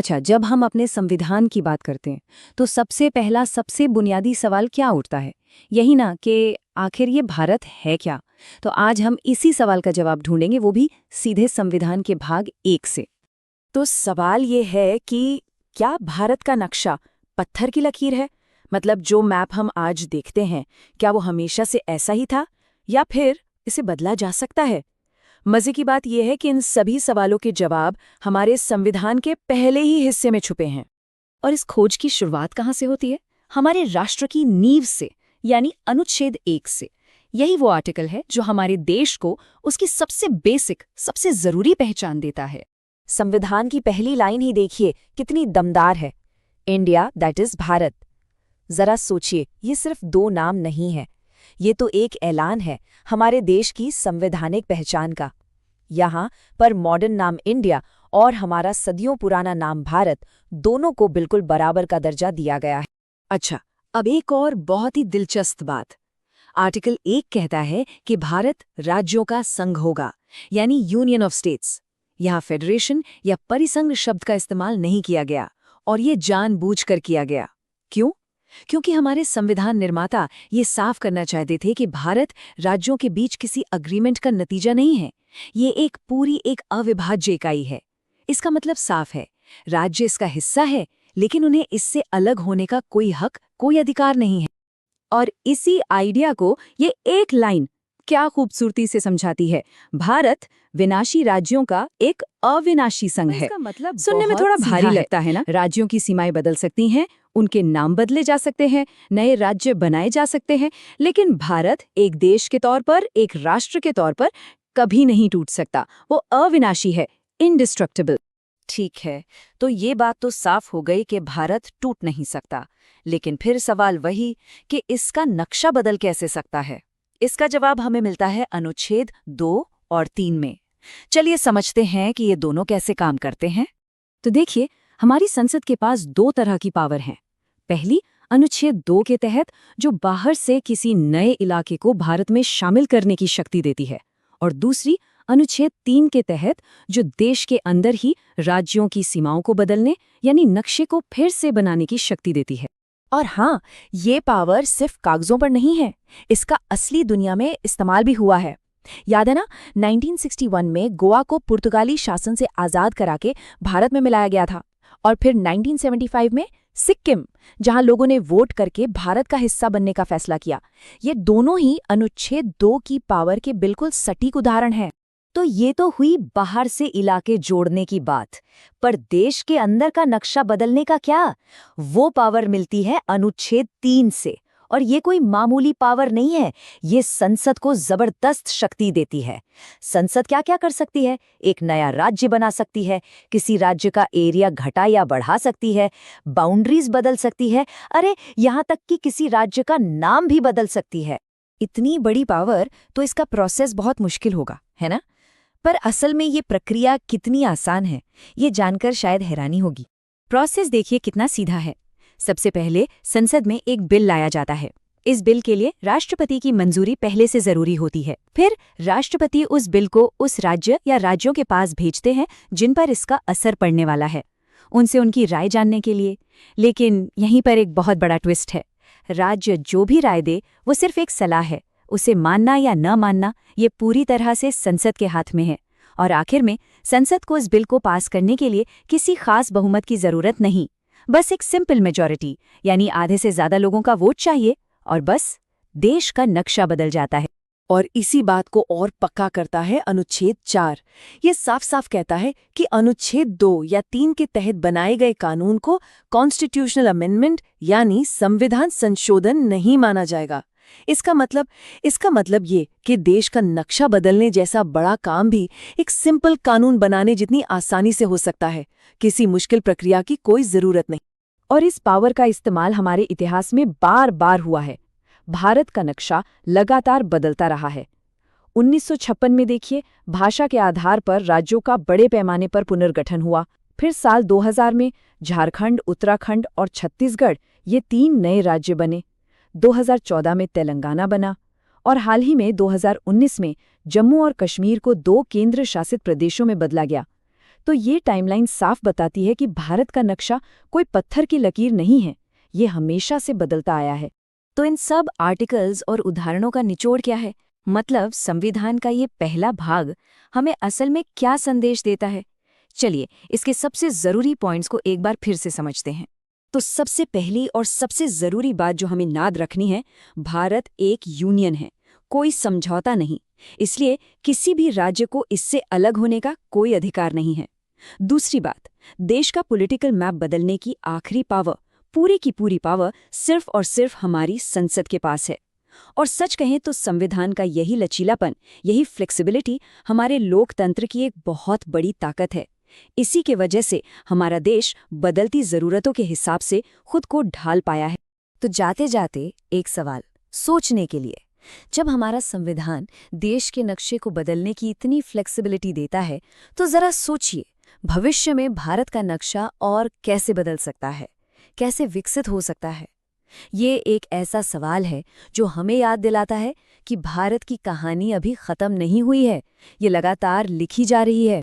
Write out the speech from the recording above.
अच्छा, जब हम अपने संविधान की बात करते हैं तो सबसे पहला सबसे बुनियादी सवाल क्या उठता है? यही ना कि आखिर ये भारत है क्या? तो आज हम इसी सवाल का जवाब ढूंढेंगे, वो भी सीधे संविधान के भाग 1 से। तो सवाल ये है कि क्या भारत का नक्शा पत्थर की लकीर है? मतलब जो मैप हम आज देखते हैं, क्या वो हमेशा से ऐसा ही था या फिर इसे बदला जा सकता है? मजे की बात यह है कि इन सभी सवालों के जवाब हमारे संविधान के पहले ही हिस्से में छुपे हैं। और इस खोज की शुरुआत कहाँ से होती है? हमारे राष्ट्र की नींव से, यानी अनुच्छेद 1 से। यही वो आर्टिकल है जो हमारे देश को उसकी सबसे बेसिक, सबसे जरूरी पहचान देता है। संविधान की पहली लाइन ही देखिए कितनी दमदार है। India that is Bharat. जरा सोचिए, ये सिर्फ 2 नाम नहीं है, ये तो एक ऐलान है हमारे देश की संवैधानिक पहचान का। यहाँ पर मॉडर्न नाम इंडिया और हमारा सदियों पुराना नाम भारत, दोनों को बिल्कुल बराबर का दर्जा दिया गया है। अच्छा, अब एक और बहुत ही दिलचस्प बात। आर्टिकल 1 कहता है कि भारत राज्यों का संघ होगा, यानी यूनियन ऑफ स्टेट्स। यहाँ फेडरेशन या परिसंघ शब्द का इस्तेमाल नहीं किया गया, और ये जानबूझकर किया गया। क्यों? क्योंकि हमारे संविधान निर्माता ये साफ करना चाहते थे कि भारत राज्यों के बीच किसी अग्रीमेंट का नतीजा नहीं है, ये एक अविभाज्य इकाई है। इसका मतलब साफ है, राज्य इसका हिस्सा है, लेकिन उन्हें इससे अलग होने का कोई हक, कोई अधिकार नहीं है। और इसी आइडिया को ये एक लाइन क्या खूबसूरती से समझाती है। भारत विनाशी राज्यों का एक अविनाशी संघ है। इसका मतलब सुनने में थोड़ा भारी लगता है ना? राज्यों की सीमाएं बदल सकती हैं, उनके नाम बदले जा सकते हैं, नए राज्य बनाए जा सकते हैं, लेकिन भारत एक देश के तौर पर, एक राष्ट्र के तौर पर कभी नहीं टूट सकता। वो अविनाशी है, इंडिस्ट्रक्टिबल। ठीक है, तो ये बात तो साफ हो गई कि भारत टूट नहीं सकता। लेकिन फिर सवाल वही कि इसका नक्शा बदल कैसे सकता है? इसका जवाब हमें मिलता है अनुच्छेद 2 और 3 में। चलिए समझते हैं कि ये दोनों कैसे काम करते हैं। तो देखिए, हमारी संसद के पास 2 तरह की पावर हैं। पहली, अनुच्छेद 2 के तहत, जो बाहर से किसी नए इलाके को भारत में शामिल करने की शक्ति देती है, और दूसरी, अनुच्छेद 3 के तहत, जो देश के अंदर ही राज्यों की सीमाओं को बदलने, यानी नक्शे को फिर से बनाने की शक्ति देती है। और हाँ, ये पावर सिर्फ कागजों पर नहीं है, इसका असली दुनिया में इस्तेमाल भी हुआ है। याद है ना, 1961 में गोवा को पुर्तगाली शासन से आज़ाद करा के भारत में मिलाया गया था। और फिर 1975 में सिक्किम, जहां लोगों ने वोट करके भारत का हिस्सा बनने का फैसला किया। ये दोनों ही अनुच्छेद 2 की पावर के बिल्कुल सटीक उदाहरण हैं। तो ये तो हुई बाहर से इलाके जोड़ने की बात, पर देश के अंदर का नक्शा बदलने का क्या? वो पावर मिलती है अनुच्छेद 3 से, और ये कोई मामूली पावर नहीं है, ये संसद को जबरदस्त शक्ति देती है। संसद क्या क्या कर सकती है? एक नया राज्य बना सकती है, किसी राज्य का एरिया घटा या बढ़ा सकती है, बाउंड्रीज बदल सकती है, अरे यहाँ तक कि किसी राज्य का नाम भी बदल सकती है। इतनी बड़ी पावर, तो इसका प्रोसेस बहुत मुश्किल होगा, है ना? पर असल में ये प्रक्रिया कितनी आसान है, ये जानकर शायद हैरानी होगी। प्रोसेस देखिए कितना सीधा है। सबसे पहले संसद में एक बिल लाया जाता है। इस बिल के लिए राष्ट्रपति की मंजूरी पहले से जरूरी होती है। फिर राष्ट्रपति उस बिल को उस राज्य या राज्यों के पास भेजते हैं जिन पर इसका असर पड़ने वाला है, उनसे उनकी राय जानने के लिए। लेकिन यहीं पर एक बहुत बड़ा ट्विस्ट है। राज्य जो भी राय दे वो सिर्फ एक सलाह है, उसे मानना या न मानना ये पूरी तरह से संसद के हाथ में है। और आखिर में संसद को इस बिल को पास करने के लिए किसी खास बहुमत की जरूरत नहीं, बस एक सिंपल मेजॉरिटी, यानी आधे से ज्यादा लोगों का वोट चाहिए, और बस देश का नक्शा बदल जाता है। और इसी बात को और पक्का करता है अनुच्छेद 4। ये साफ साफ कहता है कि अनुच्छेद 2 या 3 के तहत बनाए गए कानून को कॉन्स्टिट्यूशनल अमेंडमेंट यानी संविधान संशोधन नहीं माना जाएगा। इसका मतलब ये कि देश का नक्शा बदलने जैसा बड़ा काम भी एक सिंपल कानून बनाने जितनी आसानी से हो सकता है। किसी मुश्किल प्रक्रिया की कोई जरूरत नहीं। और इस पावर का इस्तेमाल हमारे इतिहास में बार बार हुआ है। भारत का नक्शा लगातार बदलता रहा है। 1956 में देखिए, भाषा के आधार पर राज्यों का बड़े पैमाने पर पुनर्गठन हुआ। फिर साल 2000 में झारखंड, उत्तराखंड और छत्तीसगढ़, ये 3 नए राज्य बने। 2014 में तेलंगाना बना, और हाल ही में 2019 में जम्मू और कश्मीर को 2 केंद्र शासित प्रदेशों में बदला गया। तो ये टाइमलाइन साफ बताती है कि भारत का नक्शा कोई पत्थर की लकीर नहीं है, ये हमेशा से बदलता आया है। तो इन सब आर्टिकल्स और उदाहरणों का निचोड़ क्या है? मतलब संविधान का ये पहला भाग हमें असल में क्या संदेश देता है? चलिए इसके सबसे जरूरी पॉइंट्स को एक बार फिर से समझते हैं। तो सबसे पहली और सबसे जरूरी बात जो हमें याद रखनी है, भारत एक यूनियन है, कोई समझौता नहीं। इसलिए किसी भी राज्य को इससे अलग होने का कोई अधिकार नहीं है। दूसरी बात, देश का पॉलिटिकल मैप बदलने की आखिरी पावर, पूरी की पूरी पावर सिर्फ और सिर्फ हमारी संसद के पास है। और सच कहें तो संविधान का यही लचीलापन, यही फ्लेक्सिबिलिटी हमारे लोकतंत्र की एक बहुत बड़ी ताकत है। इसी के वजह से हमारा देश बदलती जरूरतों के हिसाब से खुद को ढाल पाया है। तो जाते जाते एक सवाल सोचने के लिए, जब हमारा संविधान देश के नक्शे को बदलने की इतनी फ्लेक्सिबिलिटी देता है, तो जरा सोचिए भविष्य में भारत का नक्शा और कैसे बदल सकता है, कैसे विकसित हो सकता है। ये एक ऐसा सवाल है जो हमें याद दिलाता है कि भारत की कहानी अभी खत्म नहीं हुई है, ये लगातार लिखी जा रही है।